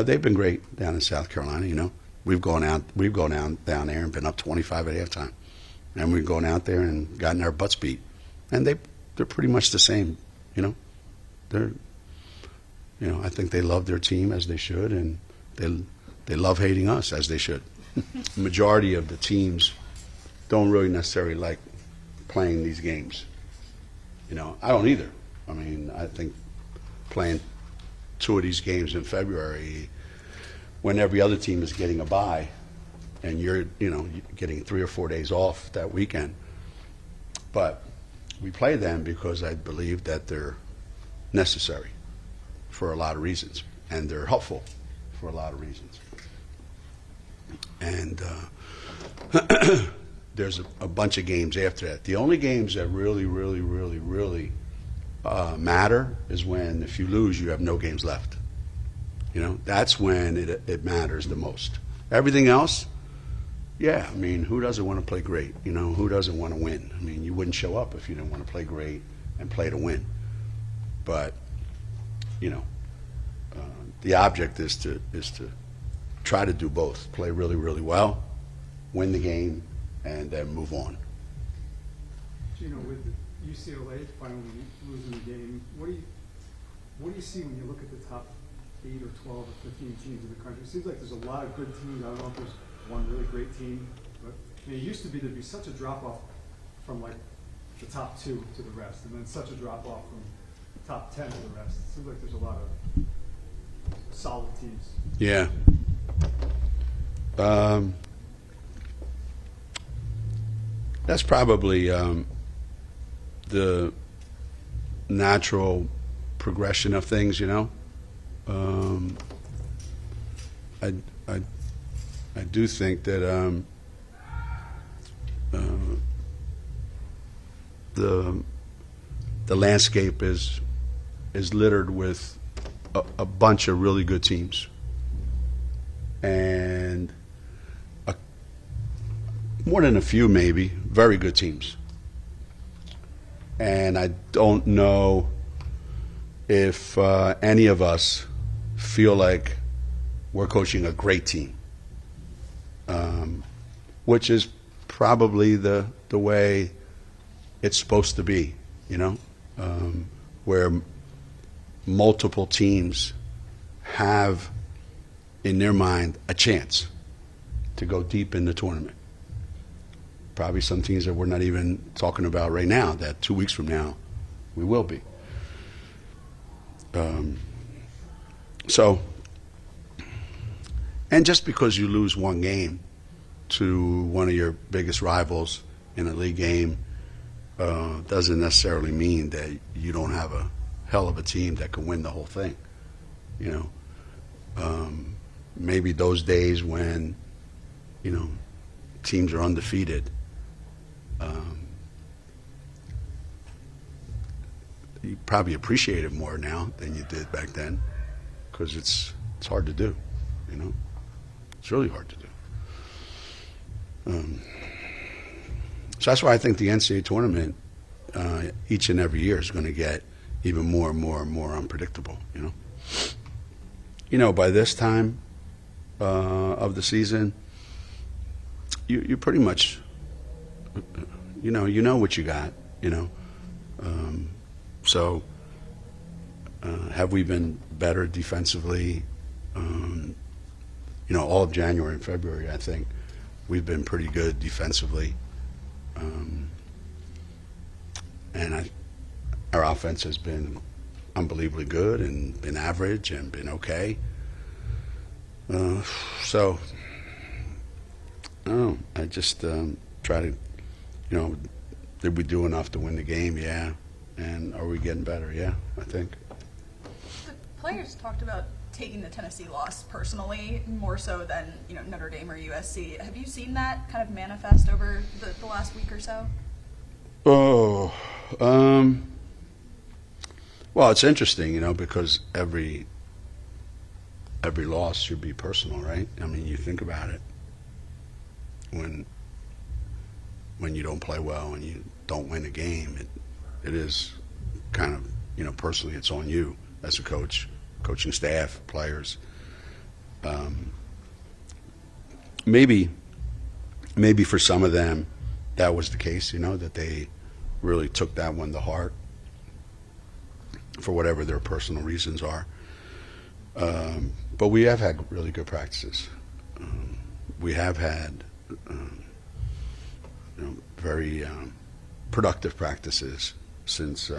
they've been great down in South Carolina. We've gone down there and been up 25 at halftime, and we've gone out there and gotten our butts beat, and they're pretty much the same. They're, I think they love their team as they should, and they love hating us as they should. The majority of the teams don't really necessarily like playing these games. I don't either. I mean, I think playing 2 of these games in February when every other team is getting a bye and you're getting 3 or 4 days off that weekend. But we play them because I believe that they're necessary for a lot of reasons, and they're helpful for a lot of reasons. And there's a bunch of games after that. The only games that really, really, really, really matter is when, if you lose, you have no games left. That's when it matters the most. Everything else, yeah, I mean, who doesn't want to play great? Who doesn't want to win? I mean, you wouldn't show up if you didn't want to play great and play to win. But, the object is to try to do both. Play really, really well, win the game, and then move on. With UCLA finally losing the game, what do you see when you look at the top 8 or 12 or 15 teams in the country? It seems like there's a lot of good teams. I don't know if there's one really great team, but it used to be there'd be such a drop-off from like the top 2 to the rest, and then such a drop-off from top 10 to the rest. It seems like there's a lot of solid teams. Yeah. That's probably the natural progression of things, I do think that the landscape is littered with a bunch of really good teams, and more than a few, maybe, very good teams. And I don't know if any of us feel like we're coaching a great team, which is probably the way it's supposed to be, where multiple teams have in their mind a chance to go deep in the tournament. Probably some teams that we're not even talking about right now, that 2 weeks from now we will be. And just because you lose one game to one of your biggest rivals in a league game doesn't necessarily mean that you don't have a hell of a team that can win the whole thing. Maybe those days when teams are undefeated, you probably appreciate it more now than you did back then, because it's hard to do. It's really hard to do. So that's why I think the NCAA tournament each and every year is going to get even more and more and more unpredictable. By this time of the season, you pretty much you know what you got. So have we been better defensively? All of January and February, I think we've been pretty good defensively, and our offense has been unbelievably good and been average and been okay. So I don't know. I just try to, did we do enough to win the game? Yeah. And are we getting better? Yeah, I think. The players talked about taking the Tennessee loss personally, more so than Notre Dame or USC. Have you seen that kind of manifest over the last week or so? Oh, well, it's interesting, because every loss should be personal, right? I mean, you think about it. When you don't play well and you don't win a game, it is kind of, personally, it's on you as a coach, coaching staff, players. maybe for some of them that was the case, that they really took that one to heart for whatever their personal reasons are. But we have had really good practices. We have had very productive practices since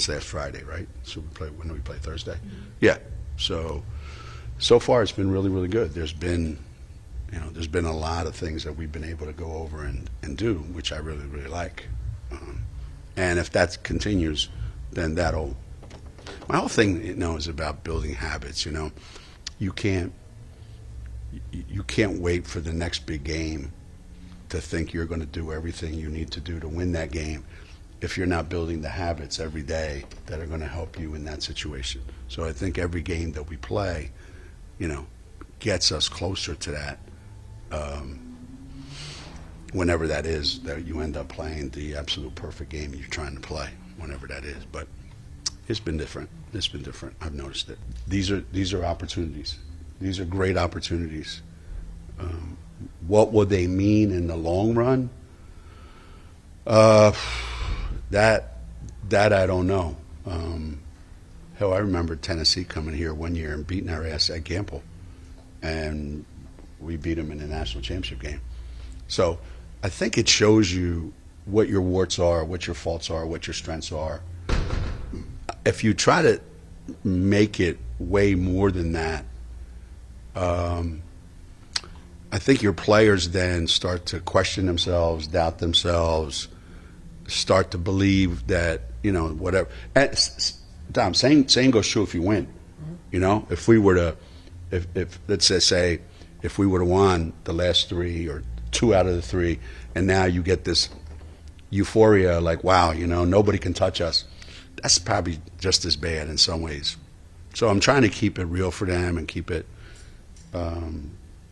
last Friday, right? So when do we play? Thursday? Mm-hmm. Yeah. So far it's been really, really good. There's been a lot of things that we've been able to go over and do, which I really, really like. And if that continues, then my whole thing, is about building habits. You can't wait for the next big game to think you're going to do everything you need to do to win that game if you're not building the habits every day that are going to help you in that situation. So I think every game that we play, gets us closer to that. Whenever that is, that you end up playing the absolute perfect game you're trying to play, whenever that is. But it's been different. I've noticed it. These are opportunities. These are great opportunities. What will they mean in the long run? That I don't know. Hell, I remember Tennessee coming here one year and beating our ass at Gamble, and we beat them in the national championship game. So I think it shows you what your warts are, what your faults are, what your strengths are. If you try to make it way more than that, I think your players then start to question themselves, doubt themselves, start to believe that, whatever. And, Dom, same goes true if you win. If we were to, if let's say, if we would have won the last 3 or 2 out of the 3, and now you get this euphoria like, wow, nobody can touch us. That's probably just as bad in some ways. So I'm trying to keep it real for them and keep it,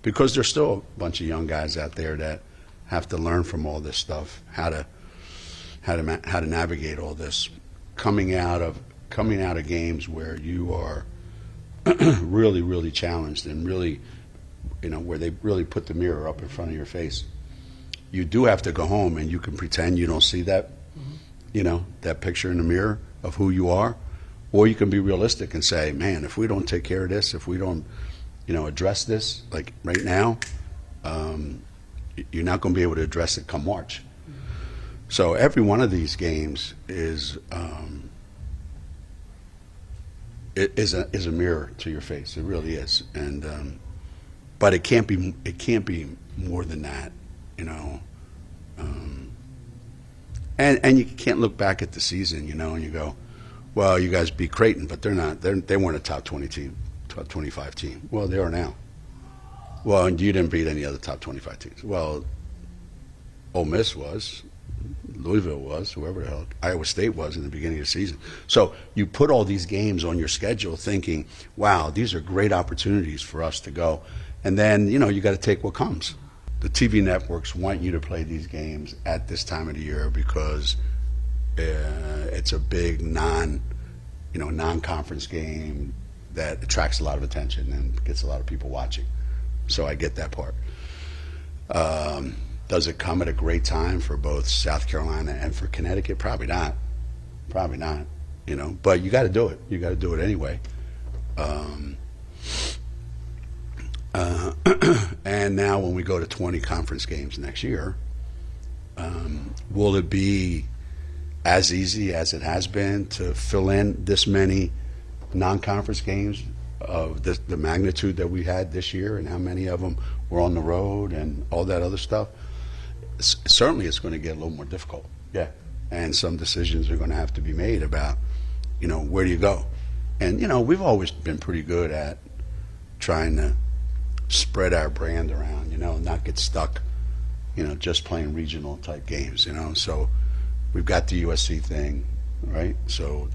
because there's still a bunch of young guys out there that have to learn from all this stuff, how to navigate all this, coming out of games where you are really, really challenged and really, where they really put the mirror up in front of your face. You do have to go home and you can pretend you don't see that, that picture in the mirror of who you are, or you can be realistic and say, man, if we don't take care of this, if we don't, address this, like right now, you're not going to be able to address it come March. So every one of these games is a mirror to your face. It really is, and but it can't be more than that, And you can't look back at the season, and you go, well, you guys beat Creighton, but they're not. They weren't a top 20 team, top 25 team. Well, they are now. Well, and you didn't beat any other top 25 teams. Well, Ole Miss was, Louisville was, whoever the hell, Iowa State was in the beginning of the season. So you put all these games on your schedule thinking, wow, these are great opportunities for us to go. And then, you got to take what comes. The TV networks want you to play these games at this time of the year because it's a big non-conference game that attracts a lot of attention and gets a lot of people watching. So I get that part. Does it come at a great time for both South Carolina and for Connecticut? Probably not. Probably not. But you got to do it. You got to do it anyway. And now when we go to 20 conference games next year, will it be as easy as it has been to fill in this many non-conference games of the magnitude that we had this year and how many of them were on the road and all that other stuff? Certainly it's going to get a little more difficult. Yeah. And some decisions are going to have to be made about, where do you go? And, we've always been pretty good at trying to spread our brand around, not get stuck, just playing regional type games, So we've got the USC thing, right? So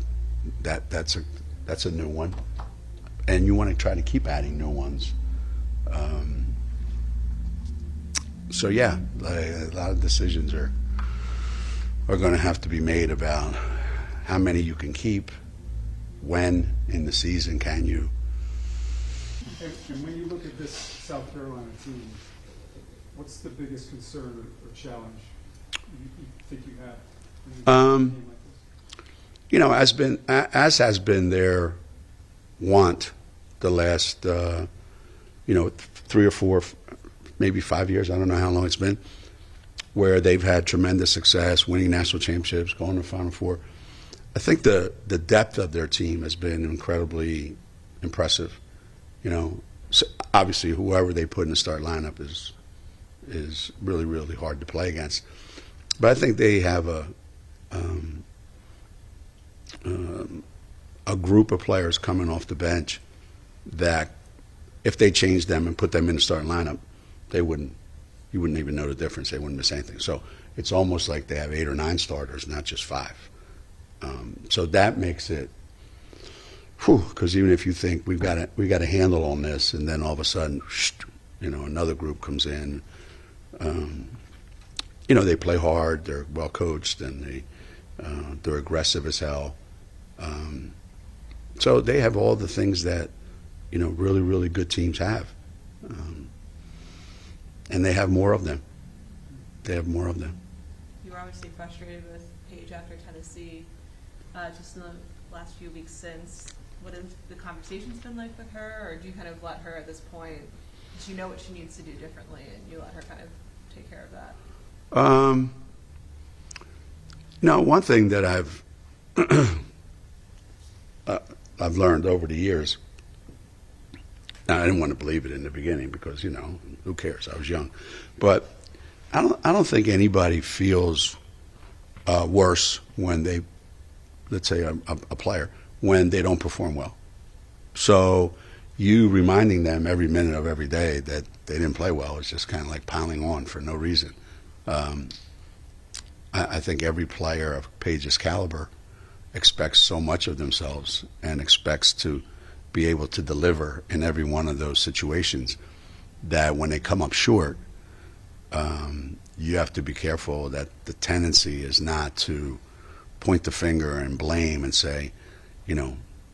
that's a new one. And you want to try to keep adding new ones. So yeah, a lot of decisions are going to have to be made about how many you can keep, when in the season can you And when you look at this South Carolina team, what's the biggest concern or challenge you think you have in a game like this? You know, as has been their want the last, 3 or 4, maybe 5 years, I don't know how long it's been, where they've had tremendous success, winning national championships, going to the Final Four. I think the depth of their team has been incredibly impressive. You know, so obviously whoever they put in the start lineup is really, really hard to play against. But I think they have a group of players coming off the bench that if they changed them and put them in the starting lineup, you wouldn't even know the difference. They wouldn't miss anything. So it's almost like they have 8 or 9 starters, not just 5. So that makes it, because even if you think we got a handle on this, and then all of a sudden, another group comes in. They play hard. They're well coached, and they're aggressive as hell. So they have all the things that really, really good teams have, and they have more of them. You were obviously frustrated with Paige after Tennessee. Just in the last few weeks since, what have the conversations been like with her, or do you kind of let her at this point? Does she know what she needs to do differently, and you let her kind of take care of that? No, one thing that I've learned over the years. Now, I didn't want to believe it in the beginning because who cares? I was young, but I don't think anybody feels worse when they, let's say a player, when they don't perform well. So you reminding them every minute of every day that they didn't play well is just kind of like piling on for no reason. I think every player of Paige's caliber expects so much of themselves and expects to be able to deliver in every one of those situations that when they come up short, you have to be careful that the tendency is not to point the finger and blame and say,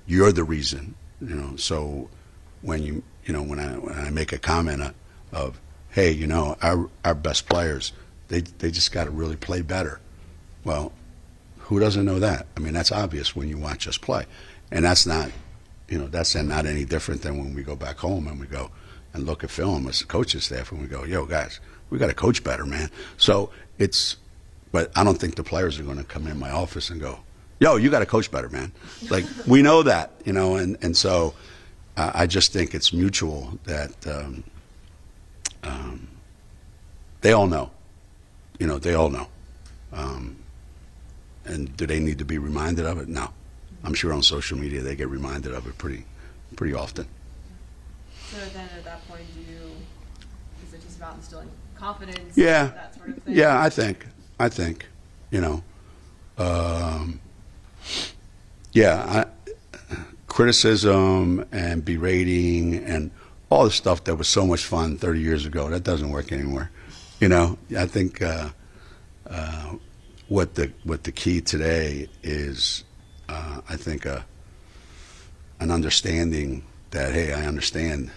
you're the reason. So when when I make a comment of hey, our best players, they just got to really play better. Well, who doesn't know that? I mean, that's obvious when you watch us play, and that's not not any different than when we go back home and we go and look at film as a coaching staff and we go, yo, guys, we got to coach better, man. So but I don't think the players are going to come in my office and go, yo, you got to coach better, man. Like, we know that, and so I just think it's mutual that they all know, they all know. And do they need to be reminded of it? No. I'm sure on social media they get reminded of it pretty often. So then at that point, is it just about instilling confidence? Yeah. That sort of thing? Yeah, I think, criticism and berating and all the stuff that was so much fun 30 years ago, that doesn't work anymore. I think what the key today is, I think an understanding that, hey, I understand.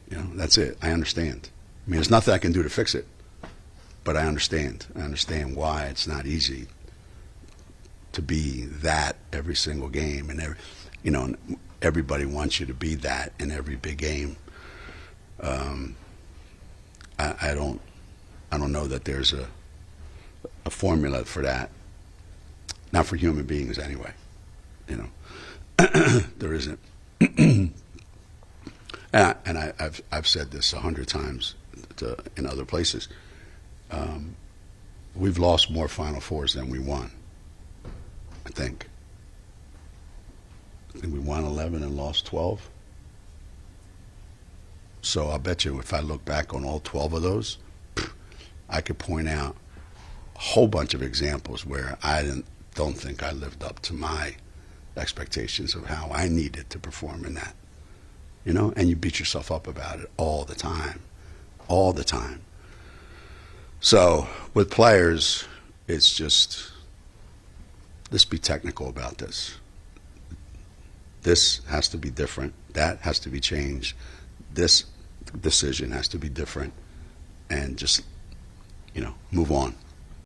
That's it. I understand. I mean, there's nothing I can do to fix it, but I understand. I understand why it's not easy to be that every single game, and everybody wants you to be that in every big game. I don't know that there's a formula for that. Not for human beings, anyway. There isn't. And I've said this 100 times in other places. We've lost more Final Fours than we won. I think we won 11 and lost 12. So I'll bet you if I look back on all 12 of those, I could point out a whole bunch of examples where I don't think I lived up to my expectations of how I needed to perform in that. And you beat yourself up about it all the time. So with players, it's just, let's be technical about this. this has to be different, that has to be changed, this decision has to be different, and just, move on.